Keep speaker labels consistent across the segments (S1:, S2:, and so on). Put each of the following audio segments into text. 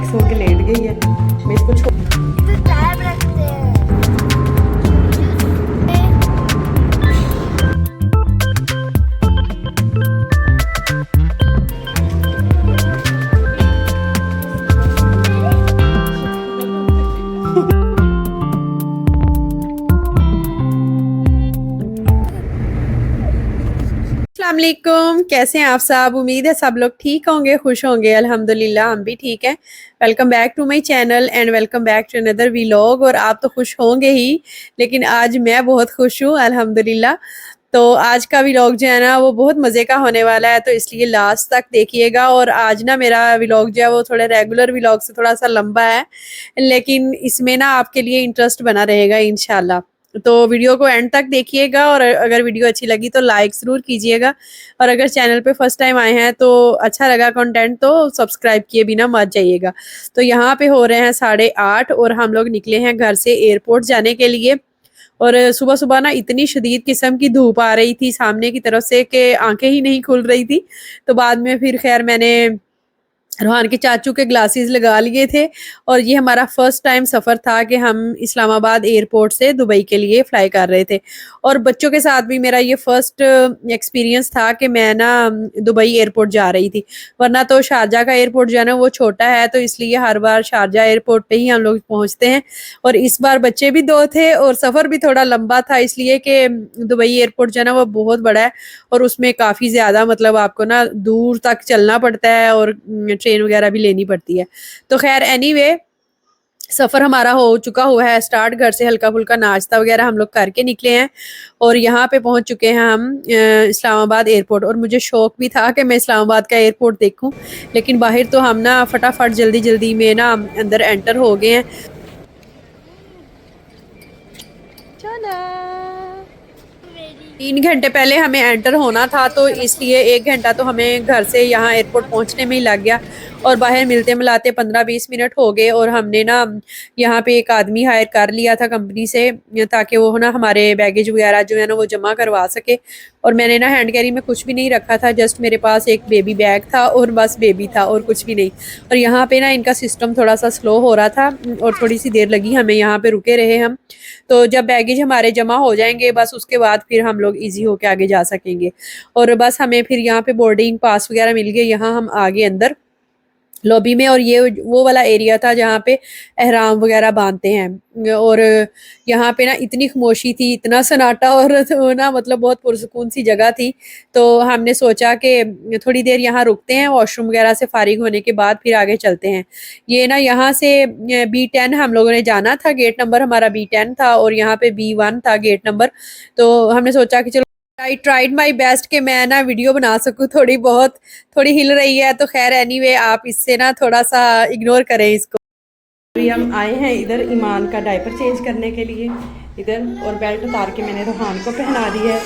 S1: Relax होकर late गई है। मैं इसको अस्सलामुअलैकुम, कैसे हैं आप सब। उम्मीद है सब लोग ठीक होंगे, खुश होंगे। अल्हम्दुलिल्लाह हम भी ठीक हैं। Welcome back to my channel and welcome back to another vlog. और आप तो खुश होंगे ही, लेकिन आज मैं बहुत खुश हूँ अल्हम्दुलिल्लाह। तो आज का व्लॉग जो है ना वो बहुत मज़े का होने वाला है, तो इसलिए लास्ट तक देखिएगा। और आज ना मेरा व्लॉग जो है वो थोड़ा रेगुलर व्लॉग से थोड़ा सा लंबा है, लेकिन इसमें ना आपके लिए इंटरेस्ट बना रहेगा इंशाल्लाह। तो वीडियो को एंड तक देखिएगा, और अगर वीडियो अच्छी लगी तो लाइक ज़रूर कीजिएगा। और अगर चैनल पे फर्स्ट टाइम आए हैं तो अच्छा लगा कंटेंट तो सब्सक्राइब किए बिना मत जाइएगा। तो यहाँ पे हो रहे हैं 8:30 और हम लोग निकले हैं घर से एयरपोर्ट जाने के लिए। और सुबह सुबह ना इतनी शदीद किस्म की धूप आ रही थी सामने की तरफ से कि आंखें ही नहीं खुल रही थी। तो बाद में फिर खैर मैंने रोहान के चाचू के ग्लासेस लगा लिए थे। और ये हमारा फर्स्ट टाइम सफ़र था कि हम इस्लामाबाद एयरपोर्ट से दुबई के लिए फ़्लाई कर रहे थे। और बच्चों के साथ भी मेरा ये फ़र्स्ट एक्सपीरियंस था कि मैं ना दुबई एयरपोर्ट जा रही थी। वरना तो शारजा का एयरपोर्ट जो है ना वो छोटा है, तो इसलिए हर बार शारजा एयरपोर्ट पे ही हम लोग पहुँचते हैं। और इस बार बच्चे भी 2 थे और सफ़र भी थोड़ा लंबा था, इसलिए कि दुबई एयरपोर्ट जो है ना वो बहुत बड़ा है। और उसमें काफ़ी ज़्यादा मतलब आपको ना दूर तक चलना पड़ता है, और ट्रेन वगैरह भी लेनी पड़ती है। तो खैर एनीवे सफ़र हमारा हो चुका हुआ है स्टार्ट। घर से हल्का फुल्का नाश्ता वगैरह हम लोग करके निकले हैं, और यहाँ पे पहुँच चुके हैं हम इस्लामाबाद एयरपोर्ट। और मुझे शौक भी था कि मैं इस्लामाबाद का एयरपोर्ट देखूं, लेकिन बाहर तो हम ना फटाफट जल्दी जल्दी में ना अंदर एंटर हो गए हैं। चला 3 घंटे पहले हमें एंटर होना था, तो इसलिए 1 घंटा तो हमें घर से यहाँ एयरपोर्ट पहुँचने में ही लग गया। और बाहर मिलते मिलाते 15-20 मिनट हो गए। और हमने ना यहाँ पे एक आदमी हायर कर लिया था कंपनी से, ताकि वो ना हमारे बैगेज वगैरह जो है ना वो जमा करवा सके। और मैंने ना हैंड कैरी में कुछ भी नहीं रखा था, जस्ट मेरे पास एक बेबी बैग था और बस बेबी था और कुछ भी नहीं। और यहाँ पे ना इनका सिस्टम थोड़ा सा स्लो हो रहा था, और थोड़ी सी देर लगी हमें, यहाँ पे रुके रहे हम। तो जब बैगेज हमारे जमा हो जाएंगे बस उसके बाद फिर हम लोग ईजी होके आगे जा सकेंगे। और बस हमें फिर यहाँ पे बोर्डिंग पास वगैरह मिल गए, यहाँ हम आगे अंदर लॉबी में। और ये वो वाला एरिया था जहाँ पे एहराम वगैरह बांधते हैं। और यहाँ पे ना इतनी खामोशी थी, इतना सन्नाटा, और तो ना मतलब बहुत पुरसुकून सी जगह थी। तो हमने सोचा कि थोड़ी देर यहाँ रुकते हैं, वॉशरूम वगैरह से फारिग होने के बाद फिर आगे चलते हैं। ये ना यहाँ से B10 हम लोगों ने जाना था, गेट नंबर हमारा B10 था, और यहाँ पे B1 था गेट नंबर। तो हमने सोचा कि चलो आई ट्राइड माई बेस्ट कि मैं ना वीडियो बना सकूँ थोड़ी बहुत। थोड़ी हिल रही है तो खैर एनीवे आप इससे ना थोड़ा सा इग्नोर करें इसको। अभी हम आए हैं इधर ईमान का डायपर चेंज करने के लिए इधर, और बेल्ट उतार के मैंने रोहान को पहना दी है।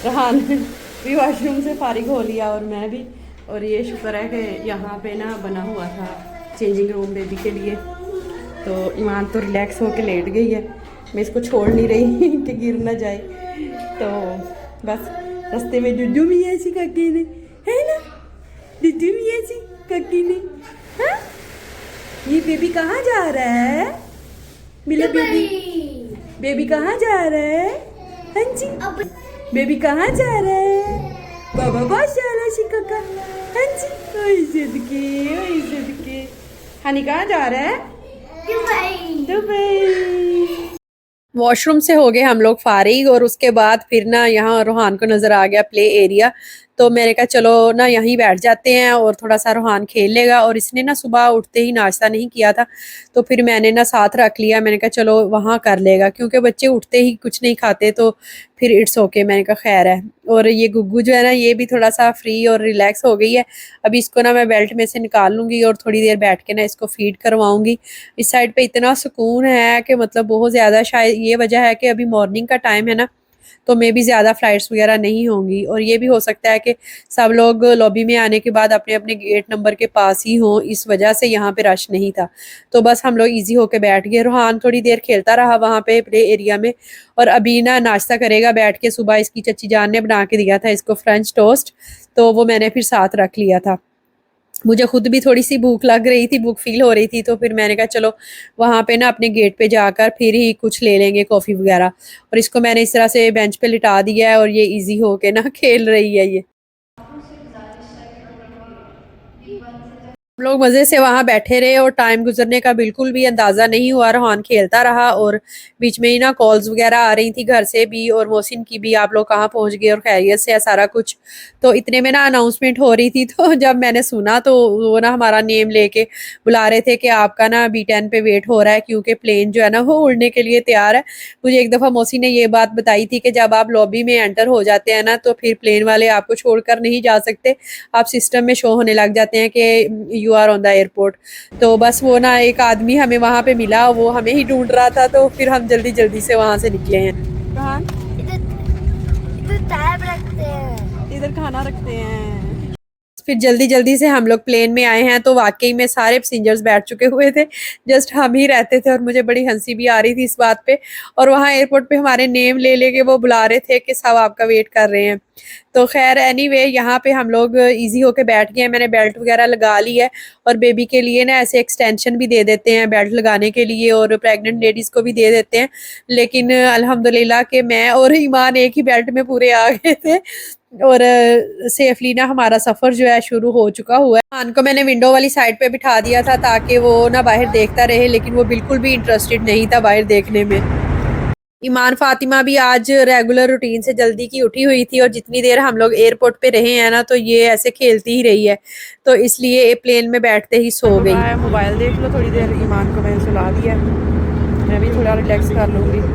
S1: रोहान भी वॉशरूम से फारिग हो लिया और मैं भी। और ये शुक्र है कि यहाँ पे ना बना हुआ था चेंजिंग रूम बेबी के लिए। तो ईमान तो रिलैक्स होकर लेट गई है, मैं इसको छोड़ नहीं रही कि गिर ना जाए। तो बस रास्ते में जुजू मियाँ सी काकी ने, है ना जुजू मियाँ सी काकी ने। हाँ ये बेबी कहाँ जा रहा है, मिले बेबी। बेबी कहाँ जा रहा है, हाँ जी बेबी कहाँ जा रहा है। बाबा बादशाह सी काका, हाँ जी ओए सदके। हनी कहाँ जा रहा है, दुबई। वॉशरूम से हो गए हम लोग फारिग, और उसके बाद फिर ना यहाँ रोहान को नज़र आ गया प्ले एरिया। तो मैंने कहा चलो ना यहीं बैठ जाते हैं और थोड़ा सा रोहान खेल लेगा। और इसने ना सुबह उठते ही नाश्ता नहीं किया था, तो फिर मैंने ना साथ रख लिया। मैंने कहा चलो वहाँ कर लेगा, क्योंकि बच्चे उठते ही कुछ नहीं खाते, तो फिर इट्स ओके। मैंने कहा खैर है। और ये गुग्गू जो है ना ये भी थोड़ा सा फ्री और रिलैक्स हो गई है। अभी इसको ना मैं बेल्ट में से निकाल लूँगी और थोड़ी देर बैठ के ना इसको फीड करवाऊँगी। इस साइड पे इतना सुकून है कि मतलब बहुत ज़्यादा, शायद ये वजह है कि अभी मॉर्निंग का टाइम है ना, तो मे भी ज़्यादा फ़्लाइट्स वगैरह नहीं होंगी। और ये भी हो सकता है कि सब लोग लॉबी में आने के बाद अपने अपने गेट नंबर के पास ही हों, इस वजह से यहाँ पे रश नहीं था। तो बस हम लोग ईजी होके बैठ गए। रोहान थोड़ी देर खेलता रहा वहाँ पे प्ले एरिया में, और अभी ना नाश्ता करेगा बैठ के। सुबह इसकी चची जान ने बना के दिया था इसको फ्रेंच टोस्ट, तो वो मैंने फिर साथ रख लिया था। मुझे खुद भी थोड़ी सी भूख लग रही थी, भूख फील हो रही थी, तो फिर मैंने कहा चलो वहाँ पे ना अपने गेट पे जाकर फिर ही कुछ ले लेंगे कॉफ़ी वगैरह। और इसको मैंने इस तरह से बेंच पे लिटा दिया है और ये इजी होके ना खेल रही है ये। हम लोग मज़े से वहाँ बैठे रहे और टाइम गुजरने का बिल्कुल भी अंदाज़ा नहीं हुआ। रोहान खेलता रहा और बीच में ही ना कॉल्स वगैरह आ रही थी घर से भी और मोहसिन की भी, आप लोग कहाँ पहुँच गए और खैरियत से है सारा कुछ। तो इतने में ना अनाउंसमेंट हो रही थी, तो जब मैंने सुना तो वो ना हमारा नेम लेके बुला रहे थे कि आपका ना B10 पे वेट हो रहा है, क्योंकि प्लेन जो है ना वो उड़ने के लिए तैयार है। मुझे एक दफ़ा मोहसिन ने ये बात बताई थी कि जब आप लॉबी में एंटर हो जाते हैं ना, तो फिर प्लेन वाले आपको छोड़कर नहीं जा सकते, आप सिस्टम में शो होने लग जाते हैं कि you are on the airport. तो बस वो ना एक आदमी हमें वहाँ पे मिला, वो हमें ही ढूंढ रहा था, तो फिर हम जल्दी जल्दी से वहाँ से निकले हैं। इधर टाइम रखते हैं, इधर खाना रखते हैं। फिर जल्दी जल्दी से हम लोग प्लेन में आए हैं, तो वाकई में सारे पैसेंजर्स बैठ चुके हुए थे, जस्ट हम ही रहते थे और मुझे बड़ी हंसी भी आ रही थी इस बात पे। और वहाँ एयरपोर्ट पे हमारे नेम ले लेके वो बुला रहे थे कि सब आपका वेट कर रहे हैं। तो खैर एनीवे यहाँ पे हम लोग इजी होके बैठ गए हैं, मैंने बेल्ट वगैरह लगा ली है। और बेबी के लिए ना ऐसे एक्सटेंशन भी दे देते हैं बेल्ट लगाने के लिए, और प्रेग्नेंट लेडीज़ को भी दे देते हैं। लेकिन अल्हम्दुलिल्लाह कि मैं और ईमान एक ही बेल्ट में पूरे आ गए थे और सेफली ना हमारा सफ़र जो है शुरू हो चुका हुआ है। खान को मैंने विंडो वाली साइड पे बिठा दिया था ताकि वो ना बाहर देखता रहे, लेकिन वो बिल्कुल भी इंटरेस्टेड नहीं था बाहर देखने में। ईमान फातिमा भी आज रेगुलर रूटीन से जल्दी की उठी हुई थी और जितनी देर हम लोग एयरपोर्ट पे रहे हैं ना, तो ये ऐसे खेलती ही रही है, तो इसलिए प्लेन में बैठते ही सो गई। मोबाइल देख लो थोड़ी देर, ईमान को मैंने सुला दिया, मैं भी थोड़ा रिलैक्स कर लूँगी।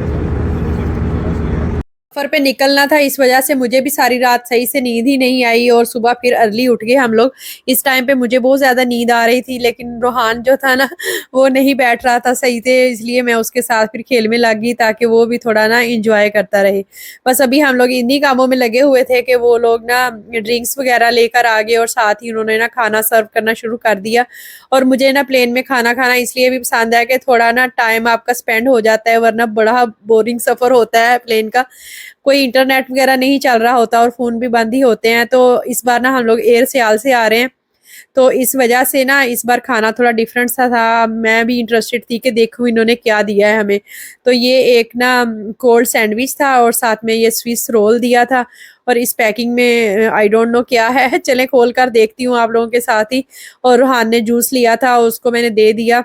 S1: सफ़र पे निकलना था, इस वजह से मुझे भी सारी रात सही से नींद ही नहीं आई और सुबह फिर अर्ली उठ गए हम लोग। इस टाइम पे मुझे बहुत ज़्यादा नींद आ रही थी, लेकिन रोहान जो था ना वो नहीं बैठ रहा था सही से, इसलिए मैं उसके साथ फिर खेल में लग गई ताकि वो भी थोड़ा ना एंजॉय करता रहे। बस अभी हम लोग इन्हीं कामों में लगे हुए थे कि वो लोग ना ड्रिंक्स वगैरह लेकर आ गए और साथ ही उन्होंने ना खाना सर्व करना शुरू कर दिया। और मुझे ना प्लेन में खाना खाना इसलिए भी पसंद है कि थोड़ा ना टाइम आपका स्पेंड हो जाता है, वरना बड़ा बोरिंग सफ़र होता है प्लेन का, कोई इंटरनेट वगैरह नहीं चल रहा होता और फ़ोन भी बंद ही होते हैं। तो इस बार ना हम लोग एयर सियाल से आ रहे हैं, तो इस वजह से ना इस बार खाना थोड़ा डिफरेंट सा था। मैं भी इंटरेस्टेड थी कि देखूँ इन्होंने क्या दिया है हमें। तो ये एक ना कोल्ड सैंडविच था और साथ में ये स्विस रोल दिया था, और इस पैकिंग में आई डोंट नो क्या है चलें खोल कर देखती हूँ आप लोगों के साथ ही। और रूहान ने जूस लिया था, उसको मैंने दे दिया,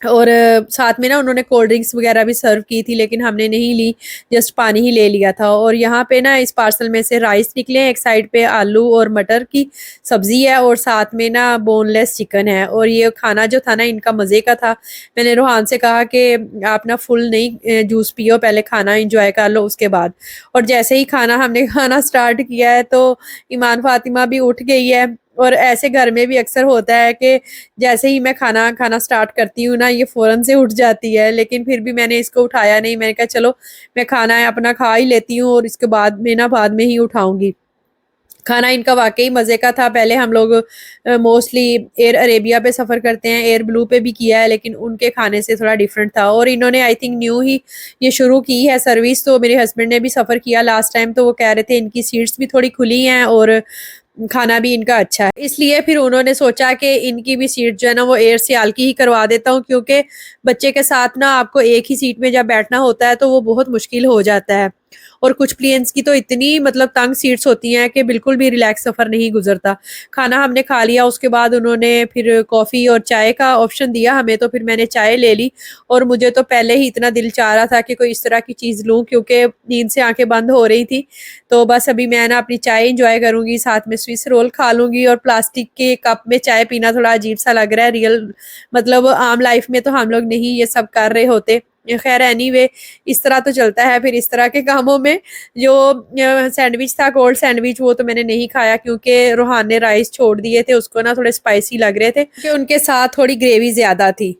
S1: और साथ में ना उन्होंने कोल्ड ड्रिंक्स वगैरह भी सर्व की थी, लेकिन हमने नहीं ली, जस्ट पानी ही ले लिया था। और यहाँ पे ना इस पार्सल में से राइस निकले हैं, एक साइड पे आलू और मटर की सब्जी है और साथ में ना बोनलेस चिकन है। और ये खाना जो था ना इनका मज़े का था। मैंने रूहान से कहा कि आप ना फुल नहीं जूस पियो, पहले खाना इंजॉय कर लो उसके बाद। और जैसे ही खाना हमने खाना स्टार्ट किया है, तो ईमान फातिमा भी उठ गई है। और ऐसे घर में भी अक्सर होता है कि जैसे ही मैं खाना खाना स्टार्ट करती हूँ ना, ये फ़ौरन से उठ जाती है, लेकिन फिर भी मैंने इसको उठाया नहीं। मैंने कहा चलो मैं खाना है अपना खा ही लेती हूँ और इसके बाद में ना बाद में ही उठाऊँगी। खाना इनका वाक़ई मज़े का था। पहले हम लोग मोस्टली एयर अरेबिया पे सफ़र करते हैं, एयर ब्लू पे भी किया है, लेकिन उनके खाने से थोड़ा डिफरेंट था। और इन्होंने आई थिंक न्यू ही ये शुरू की है सर्विस, तो मेरे हस्बैंड ने भी सफ़र किया लास्ट टाइम, तो वो कह रहे थे इनकी सीट्स भी थोड़ी खुली हैं और खाना भी इनका अच्छा है। इसलिए फिर उन्होंने सोचा कि इनकी भी सीट जो है ना वो एयर सियाल की ही करवा देता हूँ, क्योंकि बच्चे के साथ ना आपको एक ही सीट में जब बैठना होता है तो वो बहुत मुश्किल हो जाता है। और कुछ प्लेन्स की तो इतनी मतलब तंग सीट्स होती हैं कि बिल्कुल भी रिलैक्स सफ़र नहीं गुजरता। खाना हमने खा लिया, उसके बाद उन्होंने फिर कॉफ़ी और चाय का ऑप्शन दिया हमें, तो फिर मैंने चाय ले ली। और मुझे तो पहले ही इतना दिल चाह रहा था कि कोई इस तरह की चीज़ लूँ, क्योंकि नींद से आँखें बंद हो रही थी। तो बस अभी मैं ना अपनी चाय एंजॉय करूँगी, साथ में स्विस रोल खा लूँगी। और प्लास्टिक के कप में चाय पीना थोड़ा अजीब-सा लग रहा है, रियल मतलब आम लाइफ़ में तो हम लोग नहीं ये सब कर रहे होते। खैर एनीवे इस तरह तो चलता है फिर इस तरह के कामों में। जो सैंडविच था कोल्ड सैंडविच, वो तो मैंने नहीं खाया क्योंकि रूहान ने राइस छोड़ दिए थे, उसको ना थोड़े स्पाइसी लग रहे थे क्योंकि उनके साथ थोड़ी ग्रेवी ज़्यादा थी।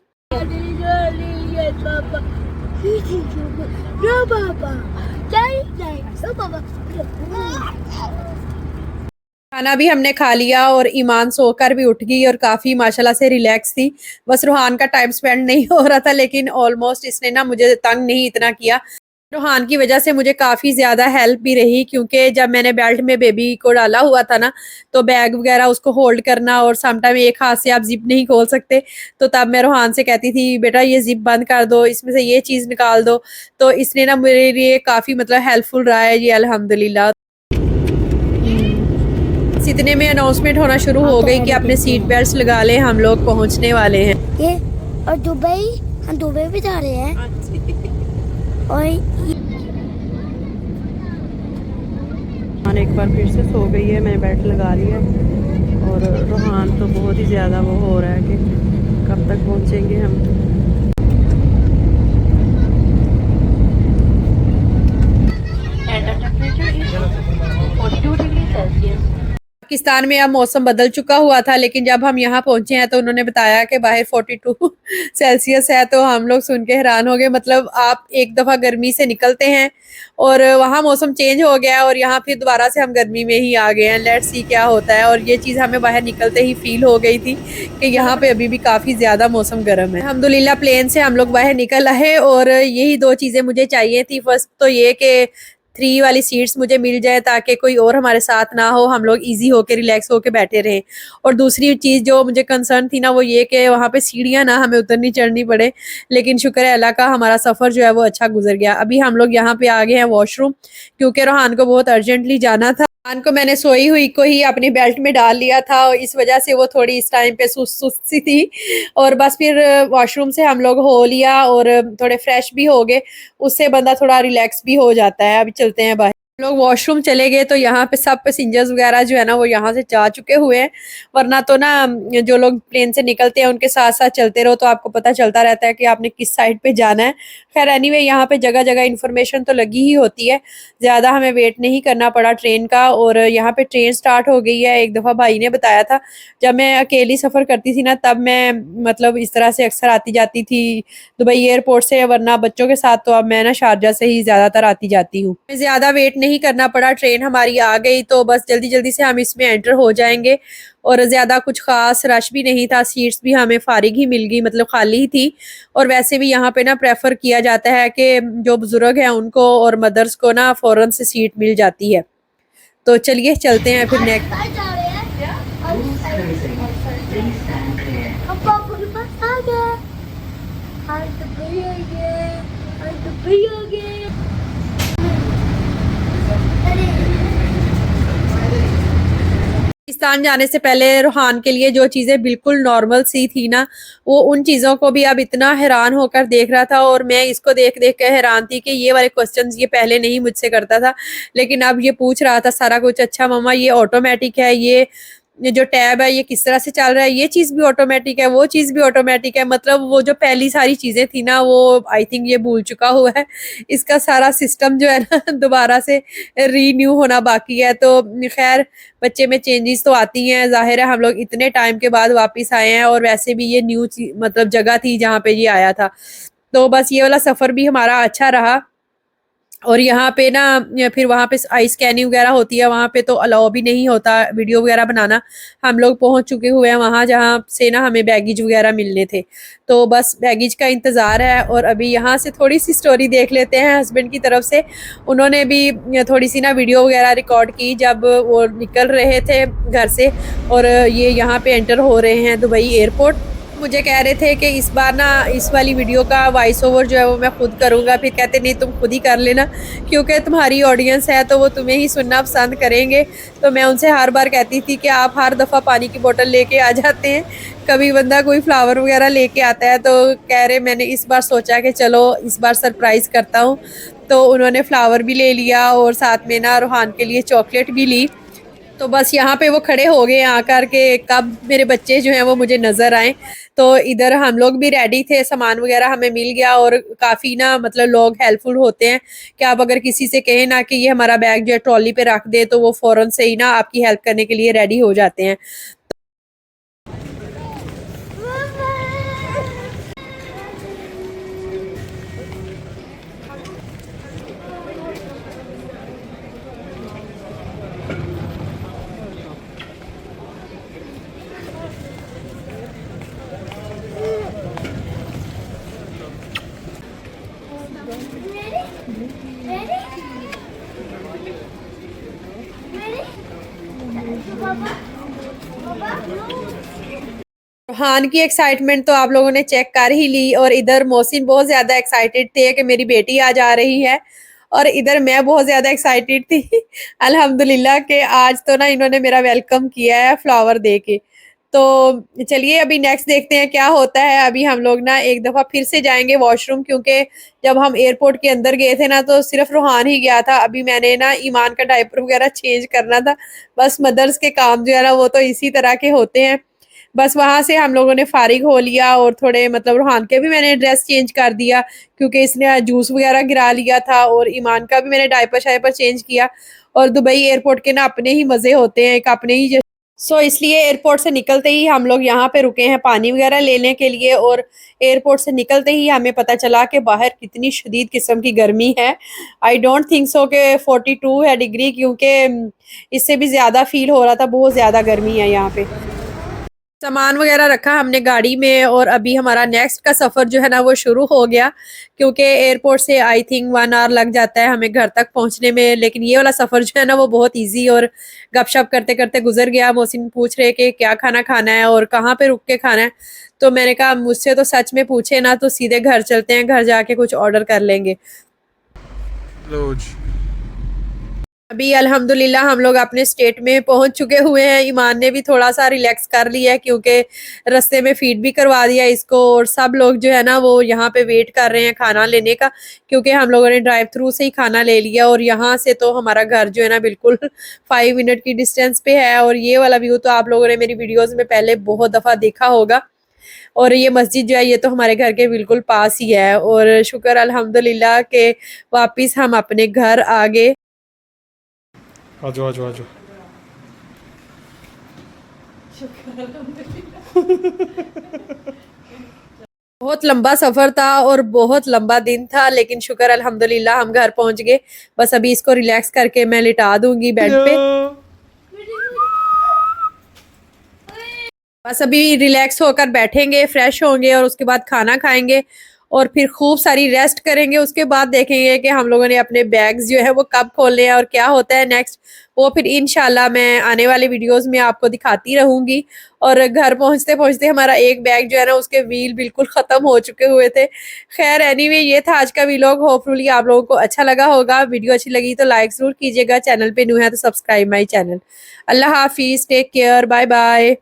S1: खाना भी हमने खा लिया और ईमान सोकर भी उठ गई और काफ़ी माशाल्लाह से रिलैक्स थी। बस रूहान का टाइम स्पेंड नहीं हो रहा था, लेकिन ऑलमोस्ट इसने ना मुझे तंग नहीं इतना किया। रोहान की वजह से मुझे काफ़ी ज़्यादा हेल्प भी रही, क्योंकि जब मैंने बेल्ट में बेबी को डाला हुआ था ना, तो बैग वगैरह उसको होल्ड करना, और सम टाइम एक हाथ से आप जिप नहीं खोल सकते, तो तब मैं रोहान से कहती थी बेटा ये जिप बंद कर दो, इसमें से ये चीज़ निकाल दो। तो इसने ना मेरे लिए काफ़ी मतलब हेल्पफुल रहा है ये, अल्हम्दुलिल्लाह। इतने में अनाउंसमेंट होना शुरू हो गई कि अपने सीट बेल्ट लगा लें, हम लोग पहुंचने वाले हैं।
S2: ये और दुबई, हम दुबई भी जा रहे हैं। और
S1: एक बार फिर से सो गई है, मैंने बेल्ट लगा लिया है, और रोहान तो बहुत ही ज़्यादा वो हो रहा है कि कब तक पहुंचेंगे हम। पाकिस्तान में अब मौसम बदल चुका हुआ था, लेकिन जब हम यहाँ पहुंचे हैं तो उन्होंने बताया कि बाहर 42 सेल्सियस है, तो हम लोग सुन के हैरान हो गए। मतलब आप एक दफ़ा गर्मी से निकलते हैं और वहाँ मौसम चेंज हो गया, और यहाँ फिर दोबारा से हम गर्मी में ही आ गए हैं। लेट्स सी क्या होता है। और ये चीज़ हमें बाहर निकलते ही फील हो गई थी कि यहाँ पे अभी भी काफ़ी ज़्यादा मौसम गर्म है। अल्हम्दुलिल्लाह प्लेन से हम लोग बाहर निकल आए, और यही दो चीज़ें मुझे चाहिए थी। फर्स्ट तो ये कि 3 वाली सीट्स मुझे मिल जाए, ताकि कोई और हमारे साथ ना हो, हम लोग इजी होके रिलैक्स होके बैठे रहें। और दूसरी चीज़ जो मुझे कंसर्न थी ना, वो ये कि वहाँ पे सीढ़ियाँ ना हमें उतरनी चढ़नी पड़े। लेकिन शुक्र है अल्लाह का, हमारा सफ़र जो है वो अच्छा गुजर गया। अभी हम लोग यहाँ पे आ गए हैं वॉशरूम, क्योंकि रोहान को बहुत अर्जेंटली जाना था। रोहान को मैंने सोई हुई को ही अपनी बेल्ट में डाल लिया था, और इस वजह से वो थोड़ी इस टाइम पे सुस्त सुस्त सी थी। और बस फिर वॉशरूम से हम लोग हो लिया और थोड़े फ्रेश भी हो गए, उससे बंदा थोड़ा रिलैक्स भी हो जाता है। अभी चलते हैं बाहर। हम लोग वॉशरूम चले गए, तो यहाँ पे सब पैसेंजर्स वगैरह जो है ना वो यहाँ से जा चुके हुए हैं। वरना तो ना जो लोग प्लेन से निकलते हैं उनके साथ साथ चलते रहो, तो आपको पता चलता रहता है कि आपने किस साइड पे जाना है। खैर एनीवे, यहाँ पे जगह जगह इन्फॉर्मेशन तो लगी ही होती है। ज़्यादा हमें वेट नहीं करना पड़ा ट्रेन का, और यहाँ पे ट्रेन स्टार्ट हो गई है। एक दफ़ा भाई ने बताया था, जब मैं अकेली सफ़र करती थी ना, तब मैं मतलब इस तरह से अक्सर आती जाती थी दुबई एयरपोर्ट से, वरना बच्चों के साथ तो अब मैं ना शारजा से ही ज़्यादातर आती जाती हूँ। ज़्यादा वेट नहीं करना पड़ा, ट्रेन हमारी आ गई, तो बस जल्दी जल्दी से हम इसमें एंटर हो जाएंगे। और ज़्यादा कुछ ख़ास रश भी नहीं था, सीट्स भी हमें फारिग ही मिल गई, मतलब खाली ही थी। और वैसे भी यहाँ पे ना प्रेफर किया जाता है कि जो बुज़ुर्ग हैं उनको और मदर्स को ना फ़ौरन से सीट मिल जाती है। तो चलिए चलते हैं फिर नेक्स्ट।
S2: जा रहे हैं। हम पापा के पास आ गए। हम दुबई आ गए। हम दुबई आ गए।
S1: पाकिस्तान जाने से पहले रोहान के लिए जो चीज़ें बिल्कुल नॉर्मल सी थी ना, वो उन चीज़ों को भी अब इतना हैरान होकर देख रहा था, और मैं इसको देख देख कर हैरान थी कि ये वाले क्वेश्चंस ये पहले नहीं मुझसे करता था, लेकिन अब ये पूछ रहा था सारा कुछ। अच्छा मम्मा ये ऑटोमेटिक है, ये जो टैब है ये किस तरह से चल रहा है, ये चीज़ भी ऑटोमेटिक है, वो चीज़ भी ऑटोमेटिक है। मतलब वो जो पहली सारी चीज़ें थी ना, वो आई थिंक ये भूल चुका हुआ है। इसका सारा सिस्टम जो है ना दोबारा से रीन्यू होना बाकी है। तो खैर बच्चे में चेंजेस तो आती हैं, ज़ाहिर है हम लोग इतने टाइम के बाद वापस आए हैं, और वैसे भी ये न्यू मतलब जगह थी जहाँ पे ये आया था। तो बस ये वाला सफ़र भी हमारा अच्छा रहा। और यहाँ पे ना फिर वहाँ पे आई स्कैनिंग वगैरह होती है, वहाँ पे तो अलाउ भी नहीं होता वीडियो वगैरह बनाना। हम लोग पहुँच चुके हुए हैं वहाँ जहाँ से ना हमें बैगेज वगैरह मिलने थे, तो बस बैगेज का इंतज़ार है। और अभी यहाँ से थोड़ी सी स्टोरी देख लेते हैं हस्बैंड की तरफ से। उन्होंने भी थोड़ी सी ना वीडियो वगैरह रिकॉर्ड की जब वो निकल रहे थे घर से, और ये यहाँ पे एंटर हो रहे हैं दुबई एयरपोर्ट। मुझे कह रहे थे कि इस बार ना इस वाली वीडियो का वॉइस ओवर जो है वो मैं खुद करूँगा। फिर कहते नहीं तुम खुद ही कर लेना, क्योंकि तुम्हारी ऑडियंस है तो वो तुम्हें ही सुनना पसंद करेंगे। तो मैं उनसे हर बार कहती थी कि आप हर दफ़ा पानी की बोतल लेके आ जाते हैं, कभी बंदा कोई फ्लावर वगैरह लेके आता है। तो कह रहे मैंने इस बार सोचा कि चलो इस बार सरप्राइज़ करता हूँ। तो उन्होंने फ्लावर भी ले लिया, और साथ में ना रूहान के लिए चॉकलेट भी ली। तो बस यहाँ पे वो खड़े हो गए आकर के कब मेरे बच्चे जो हैं वो मुझे नज़र आए। तो इधर हम लोग भी रेडी थे, सामान वगैरह हमें मिल गया, और काफ़ी ना मतलब लोग हेल्पफुल होते हैं कि आप अगर किसी से कहें ना कि ये हमारा बैग जो है ट्रॉली पे रख दे, तो वो फ़ौरन से ही ना आपकी हेल्प करने के लिए रेडी हो जाते हैं। हान की एक्साइटमेंट तो आप लोगों ने चेक कर ही ली और इधर मोहसिन बहुत ज़्यादा एक्साइटेड थे कि मेरी बेटी आज आ रही है और इधर मैं बहुत ज़्यादा एक्साइटेड थी अल्हम्दुलिल्लाह कि आज तो ना इन्होंने मेरा वेलकम किया है फ्लावर दे के। तो चलिए अभी नेक्स्ट देखते हैं क्या होता है। अभी हम लोग ना एक दफ़ा फिर से जाएंगे वॉशरूम, क्योंकि जब हम एयरपोर्ट के अंदर गए थे ना तो सिर्फ रूहान ही गया था। अभी मैंने ना ईमान का डायपर वगैरह चेंज करना था। बस मदर्स के काम जो है ना वो तो इसी तरह के होते हैं। बस वहाँ से हम लोगों ने फारिग हो लिया और थोड़े मतलब रूहान के भी मैंने ड्रेस चेंज कर दिया क्योंकि इसने जूस वगैरह गिरा लिया था और ईमान का भी मैंने डायपर शायपर चेंज किया। और दुबई एयरपोर्ट के ना अपने ही मज़े होते हैं, एक अपने ही सो इसलिए एयरपोर्ट से निकलते ही हम लोग यहाँ पे रुके हैं पानी वगैरह लेने के लिए। और एयरपोर्ट से निकलते ही हमें पता चला कि बाहर कितनी शदीद किस्म की गर्मी है। आई डोंट थिंक सो कि 42 है डिग्री, क्योंकि इससे भी ज़्यादा फील हो रहा था, बहुत ज़्यादा गर्मी है यहाँ पे। सामान वगैरह रखा हमने गाड़ी में और अभी हमारा नेक्स्ट का सफ़र जो है ना वो शुरू हो गया, क्योंकि एयरपोर्ट से आई थिंक 1 आवर लग जाता है हमें घर तक पहुंचने में। लेकिन ये वाला सफ़र जो है ना वो बहुत इजी और गपशप करते करते गुजर गया। मोहसिन पूछ रहे कि क्या खाना खाना है और कहाँ पे रुक के खाना है, तो मैंने कहा मुझसे तो सच में पूछे ना तो सीधे घर चलते हैं, घर जाके कुछ ऑर्डर कर लेंगे। अभी अल्हम्दुलिल्लाह हम लोग अपने स्टेट में पहुंच चुके हुए हैं। ईमान ने भी थोड़ा सा रिलैक्स कर लिया है क्योंकि रास्ते में फीड भी करवा दिया इसको और सब लोग जो है ना वो यहाँ पे वेट कर रहे हैं खाना लेने का, क्योंकि हम लोगों ने ड्राइव थ्रू से ही खाना ले लिया और यहाँ से तो हमारा घर जो है ना बिल्कुल 5 मिनट की डिस्टेंस पे है। और ये वाला व्यू तो आप लोगों ने मेरी वीडियोज़ में पहले बहुत दफ़ा देखा होगा। और ये मस्जिद जो है ये तो हमारे घर के बिल्कुल पास ही है और शुक्र अल्हम्दुलिल्लाह के वापिस हम अपने घर आ गए।
S3: आजो आजो आजो।
S1: बहुत लंबा सफ़र था और बहुत लंबा दिन था, लेकिन शुक्र अल्हम्दुलिल्लाह हम घर पहुंच गए। बस अभी इसको रिलैक्स करके मैं लिटा दूंगी बेड पे। बस अभी रिलैक्स होकर बैठेंगे, फ्रेश होंगे और उसके बाद खाना खाएंगे और फिर खूब सारी रेस्ट करेंगे। उसके बाद देखेंगे कि हम लोगों ने अपने बैग्स जो है वो कब खोलने हैं और क्या होता है नेक्स्ट, वो फिर इंशाल्लाह मैं आने वाले वीडियोस में आपको दिखाती रहूँगी। और घर पहुँचते पहुँचते हमारा एक बैग जो है ना उसके व्हील बिल्कुल ख़त्म हो चुके हुए थे। खैर एनीवे ये था आज का व्लॉग, होपफुली आप लोगों को अच्छा लगा होगा। वीडियो अच्छी लगी तो लाइक ज़रूर कीजिएगा, चैनल पे न्यू है तो सब्सक्राइब माई चैनल। अल्लाह हाफिज़, टेक केयर, बाय बाय।